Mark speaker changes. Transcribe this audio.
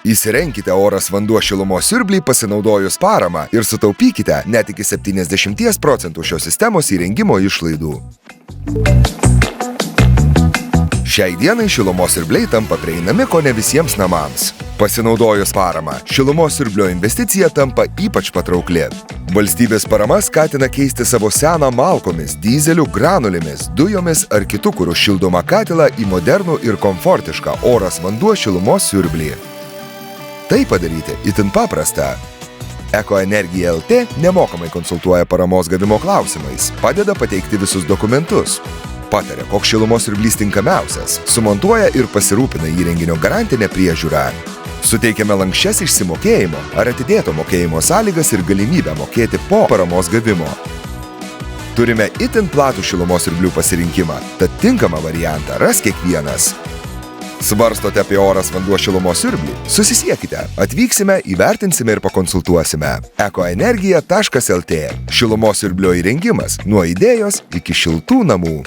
Speaker 1: Įsirenkite oras vanduo šilumos siurblį pasinaudojus paramą ir sutaupykite net iki 70% šios sistemos įrengimo išlaidų. Šiai dienai šilumos siurbliai tampa prieinami kone visiems namams. Pasinaudojus paramą, šilumos siurblio investicija tampa ypač patraukli. Valstybės parama skatina keisti savo seną malkomis, dyzeliu, granulėmis, dujomis ar kitų kurų šildomą katilą į modernų ir komfortišką oras vanduo šilumos siurblį. Tai padaryti itin paprasta. Ekoenergija LT nemokamai konsultuoja paramos gavimo klausimais, padeda pateikti visus dokumentus, pataria, koks šilumos siurblys tinkamiausias, sumontuoja ir pasirūpina įrenginio garantinę priežiūrą. Suteikiame lanksčias išsimokėjimo ar atidėto mokėjimo sąlygas ir galimybę mokėti po paramos gavimo. Turime itin platų šilumos siurblių pasirinkimą, tad tinkamą variantą ras kiekvienas. Svarstote apie oras vanduo šilumos siurblį? Susisiekite, atvyksime, įvertinsime ir pakonsultuosime. Ekoenergija.lt. Šilumos siurblio įrengimas nuo idėjos iki šiltų namų.